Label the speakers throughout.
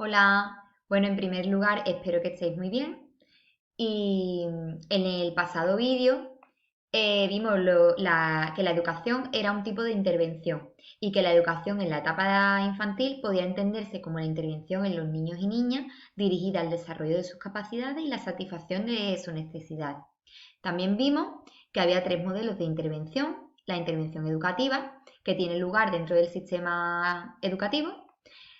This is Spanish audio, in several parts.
Speaker 1: Hola, bueno, en primer lugar espero que estéis muy bien y en el pasado vídeo vimos que la educación era un tipo de intervención y que la educación en la etapa infantil podía entenderse como la intervención en los niños y niñas dirigida al desarrollo de sus capacidades y la satisfacción de sus necesidades. También vimos que había tres modelos de intervención: la intervención educativa, que tiene lugar dentro del sistema educativo;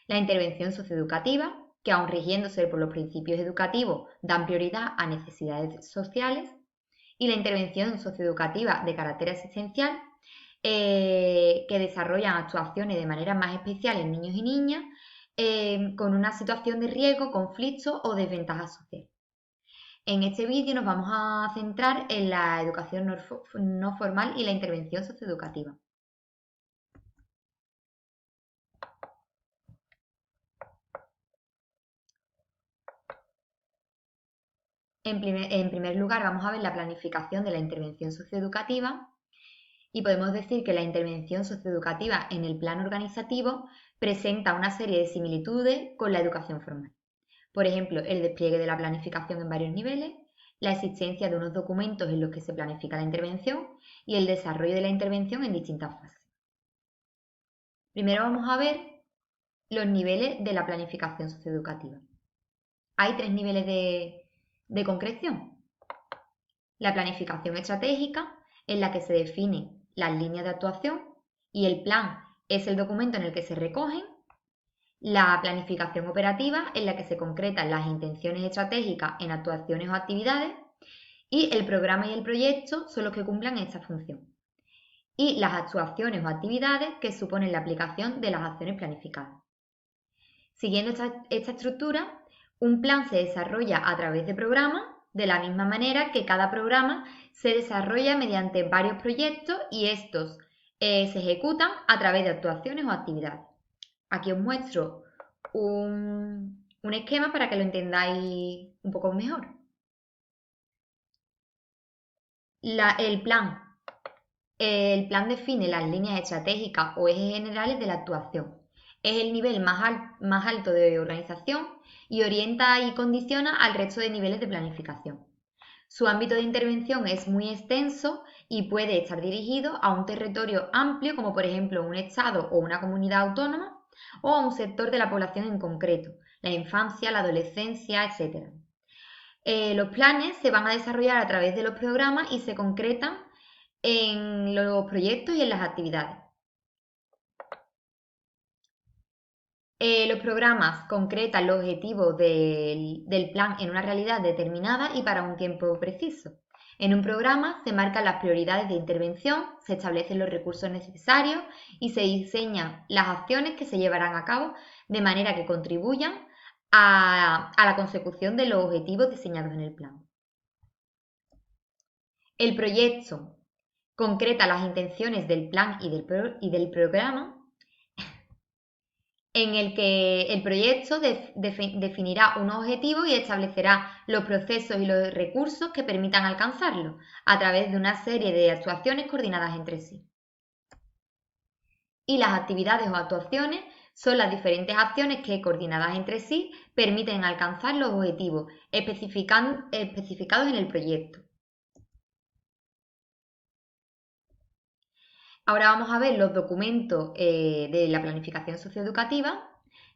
Speaker 1: la intervención socioeducativa, que aun rigiéndose por los principios educativos dan prioridad a necesidades sociales; y la intervención socioeducativa de carácter asistencial, que desarrollan actuaciones de manera más especial en niños y niñas con una situación de riesgo, conflicto o desventaja social. En este vídeo nos vamos a centrar en la educación no formal y la intervención socioeducativa. En primer lugar, vamos a ver la planificación de la intervención socioeducativa y podemos decir que la intervención socioeducativa en el plano organizativo presenta una serie de similitudes con la educación formal. Por ejemplo, el despliegue de la planificación en varios niveles, la existencia de unos documentos en los que se planifica la intervención y el desarrollo de la intervención en distintas fases. Primero vamos a ver los niveles de la planificación socioeducativa. Hay tres niveles de concreción. La planificación estratégica, en la que se definen las líneas de actuación y el plan es el documento en el que se recogen; la planificación operativa, en la que se concretan las intenciones estratégicas en actuaciones o actividades; y el programa y el proyecto son los que cumplan esta función; y las actuaciones o actividades que suponen la aplicación de las acciones planificadas. Siguiendo esta estructura, un plan se desarrolla a través de programas, de la misma manera que cada programa se desarrolla mediante varios proyectos y estos se ejecutan a través de actuaciones o actividades. Aquí os muestro un esquema para que lo entendáis un poco mejor. El plan. El plan define las líneas estratégicas o ejes generales de la actuación. Es el nivel más alto de organización y orienta y condiciona al resto de niveles de planificación. Su ámbito de intervención es muy extenso y puede estar dirigido a un territorio amplio, como por ejemplo un estado o una comunidad autónoma, o a un sector de la población en concreto, la infancia, la adolescencia, etc. Los planes se van a desarrollar a través de los programas y se concretan en los proyectos y en las actividades. Los programas concretan los objetivos del plan en una realidad determinada y para un tiempo preciso. En un programa se marcan las prioridades de intervención, se establecen los recursos necesarios y se diseñan las acciones que se llevarán a cabo de manera que contribuyan a la consecución de los objetivos diseñados en el plan. El proyecto concreta las intenciones del plan y del programa, en el que el proyecto definirá unos objetivos y establecerá los procesos y los recursos que permitan alcanzarlos a través de una serie de actuaciones coordinadas entre sí. Y las actividades o actuaciones son las diferentes acciones que, coordinadas entre sí, permiten alcanzar los objetivos especificados en el proyecto. Ahora vamos a ver los documentos de la planificación socioeducativa,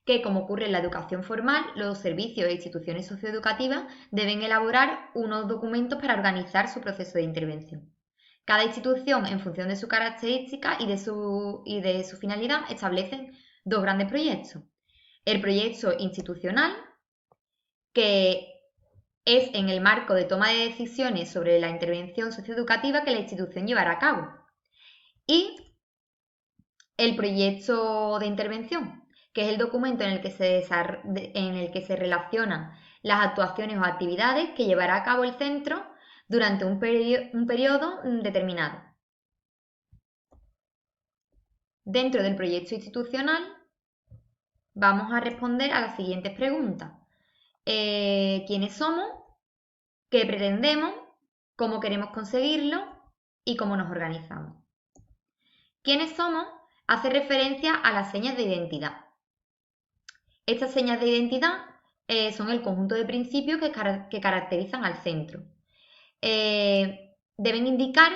Speaker 1: que, como ocurre en la educación formal, los servicios e instituciones socioeducativas deben elaborar unos documentos para organizar su proceso de intervención. Cada institución, en función de su característica y de su finalidad, establecen dos grandes proyectos. El proyecto institucional, que es en el marco de toma de decisiones sobre la intervención socioeducativa que la institución llevará a cabo. Y el proyecto de intervención, que es el documento en el que se relacionan las actuaciones o actividades que llevará a cabo el centro durante un periodo determinado. Dentro del proyecto institucional vamos a responder a las siguientes preguntas. ¿Quiénes somos? ¿Qué pretendemos? ¿Cómo queremos conseguirlo? ¿Y cómo nos organizamos? ¿Quiénes somos? Hace referencia a las señas de identidad. Estas señas de identidad son el conjunto de principios que caracterizan al centro. Deben indicar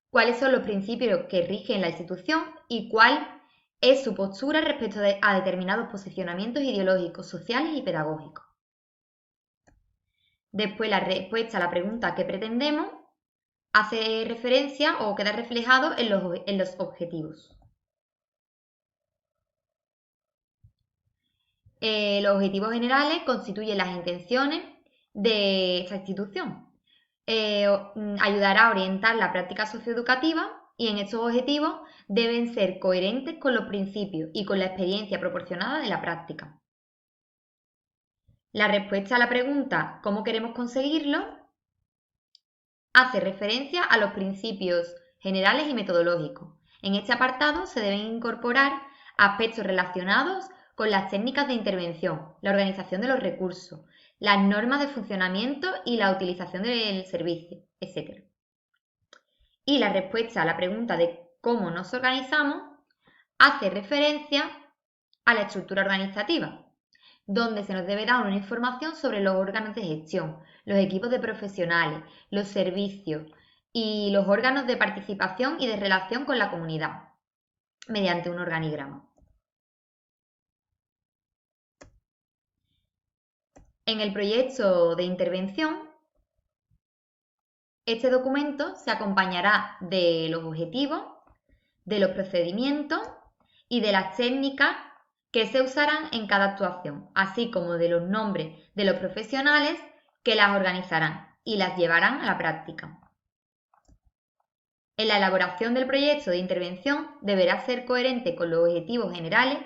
Speaker 1: cuáles son los principios que rigen la institución y cuál es su postura respecto a determinados posicionamientos ideológicos, sociales y pedagógicos. Después, la respuesta a la pregunta ¿qué pretendemos? Hace referencia o queda reflejado en los objetivos. Los objetivos generales constituyen las intenciones de esta institución. Ayudará a orientar la práctica socioeducativa y en estos objetivos deben ser coherentes con los principios y con la experiencia proporcionada de la práctica. La respuesta a la pregunta ¿cómo queremos conseguirlo? Hace referencia a los principios generales y metodológicos. En este apartado se deben incorporar aspectos relacionados con las técnicas de intervención, la organización de los recursos, las normas de funcionamiento y la utilización del servicio, etc. Y la respuesta a la pregunta de cómo nos organizamos hace referencia a la estructura organizativa, donde se nos debe dar una información sobre los órganos de gestión, los equipos de profesionales, los servicios y los órganos de participación y de relación con la comunidad, mediante un organigrama. En el proyecto de intervención, este documento se acompañará de los objetivos, de los procedimientos y de las técnicas que se usarán en cada actuación, así como de los nombres de los profesionales que las organizarán y las llevarán a la práctica. En la elaboración del proyecto de intervención deberá ser coherente con los objetivos generales,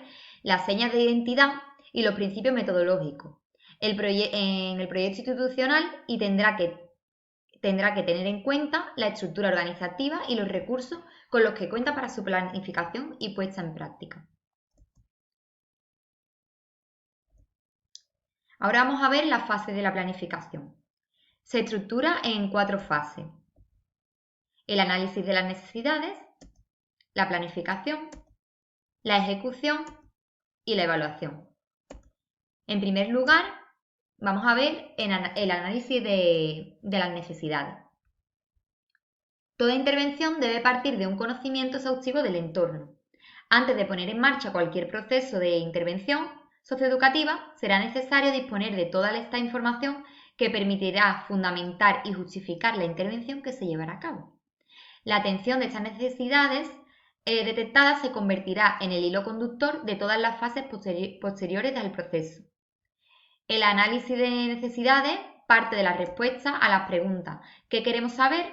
Speaker 1: las señas de identidad y los principios metodológicos en el proyecto institucional y tendrá que tener en cuenta la estructura organizativa y los recursos con los que cuenta para su planificación y puesta en práctica. Ahora vamos a ver las fases de la planificación. Se estructura en 4 fases: el análisis de las necesidades, la planificación, la ejecución y la evaluación. En primer lugar, vamos a ver el análisis de las necesidades. Toda intervención debe partir de un conocimiento exhaustivo del entorno. Antes de poner en marcha cualquier proceso de intervención socioeducativa, será necesario disponer de toda esta información que permitirá fundamentar y justificar la intervención que se llevará a cabo. La atención de estas necesidades detectadas se convertirá en el hilo conductor de todas las fases posteriores del proceso. El análisis de necesidades parte de la respuesta a las preguntas ¿qué queremos saber?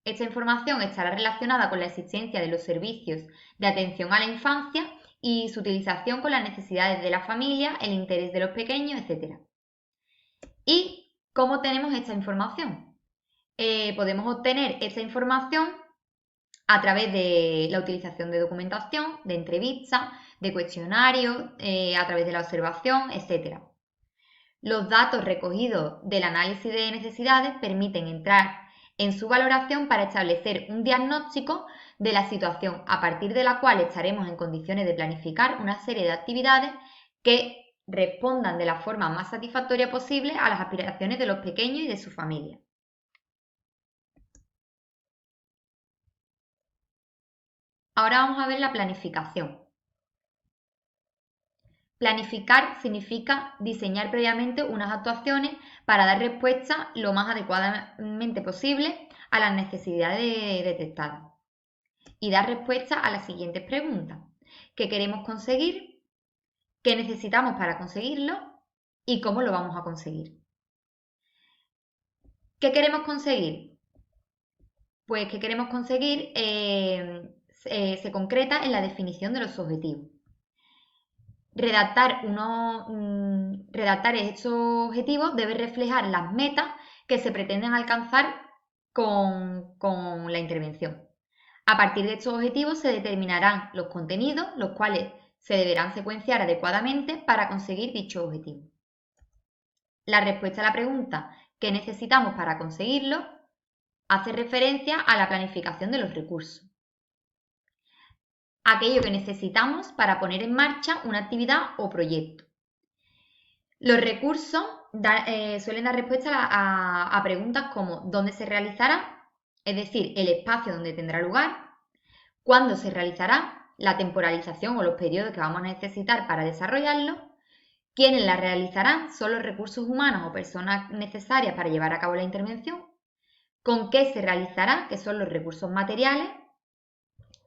Speaker 1: Esta información estará relacionada con la existencia de los servicios de atención a la infancia y su utilización con las necesidades de la familia, el interés de los pequeños, etc. ¿Y cómo tenemos esta información? Podemos obtener esta información a través de la utilización de documentación, de entrevistas, de cuestionarios, a través de la observación, etc. Los datos recogidos del análisis de necesidades permiten entrar en su valoración para establecer un diagnóstico de la situación, a partir de la cual estaremos en condiciones de planificar una serie de actividades que respondan de la forma más satisfactoria posible a las aspiraciones de los pequeños y de su familia. Ahora vamos a ver la planificación. Planificar significa diseñar previamente unas actuaciones para dar respuesta lo más adecuadamente posible a las necesidades detectadas y dar respuesta a las siguientes preguntas: ¿qué queremos conseguir? ¿Qué necesitamos para conseguirlo? ¿Y cómo lo vamos a conseguir? ¿Qué queremos conseguir? Pues que queremos conseguir se concreta en la definición de los objetivos. Redactar estos objetivos debe reflejar las metas que se pretenden alcanzar con la intervención. A partir de estos objetivos se determinarán los contenidos, los cuales se deberán secuenciar adecuadamente para conseguir dicho objetivo. La respuesta a la pregunta ¿qué necesitamos para conseguirlo? Hace referencia a la planificación de los recursos. Aquello que necesitamos para poner en marcha una actividad o proyecto. Los recursos suelen dar respuesta a preguntas como ¿dónde se realizará? Es decir, el espacio donde tendrá lugar, cuándo se realizará, la temporalización o los periodos que vamos a necesitar para desarrollarlo, quiénes la realizarán, son los recursos humanos o personas necesarias para llevar a cabo la intervención, con qué se realizará, que son los recursos materiales,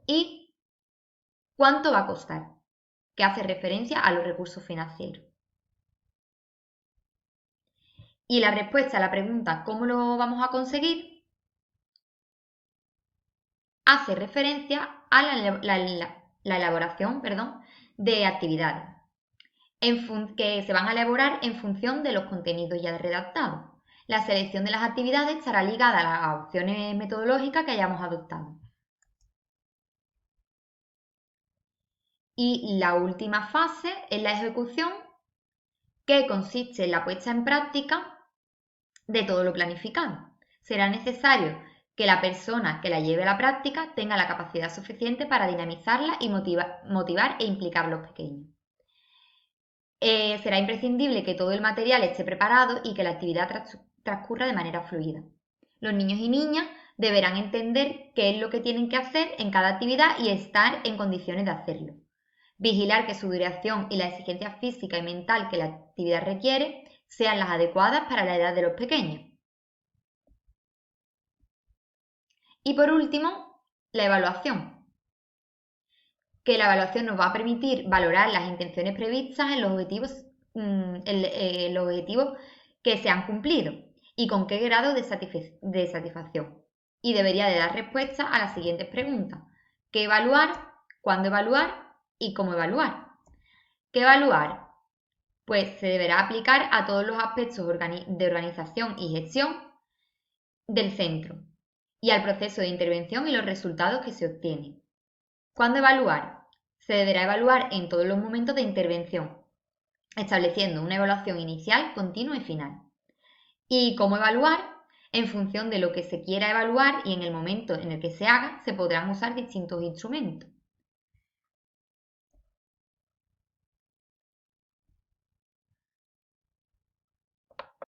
Speaker 1: y cuánto va a costar, que hace referencia a los recursos financieros. Y la respuesta a la pregunta ¿cómo lo vamos a conseguir? Hace referencia a la elaboración, de actividades que se van a elaborar en función de los contenidos ya redactados. La selección de las actividades estará ligada a las opciones metodológicas que hayamos adoptado. Y la última fase es la ejecución, que consiste en la puesta en práctica de todo lo planificado. Será necesario que la persona que la lleve a la práctica tenga la capacidad suficiente para dinamizarla y motivar e implicar a los pequeños. Será imprescindible que todo el material esté preparado y que la actividad transcurra de manera fluida. Los niños y niñas deberán entender qué es lo que tienen que hacer en cada actividad y estar en condiciones de hacerlo. Vigilar que su duración y la exigencia física y mental que la actividad requiere sean las adecuadas para la edad de los pequeños. Y por último, la evaluación. Que la evaluación nos va a permitir valorar las intenciones previstas en los objetivos que se han cumplido y con qué grado de satisfacción. Y debería de dar respuesta a las siguientes preguntas. ¿Qué evaluar? ¿Cuándo evaluar? ¿Y cómo evaluar? ¿Qué evaluar? Pues se deberá aplicar a todos los aspectos de organización y gestión del centro y al proceso de intervención y los resultados que se obtienen. ¿Cuándo evaluar? Se deberá evaluar en todos los momentos de intervención, estableciendo una evaluación inicial, continua y final. ¿Y cómo evaluar? En función de lo que se quiera evaluar y en el momento en el que se haga, se podrán usar distintos instrumentos.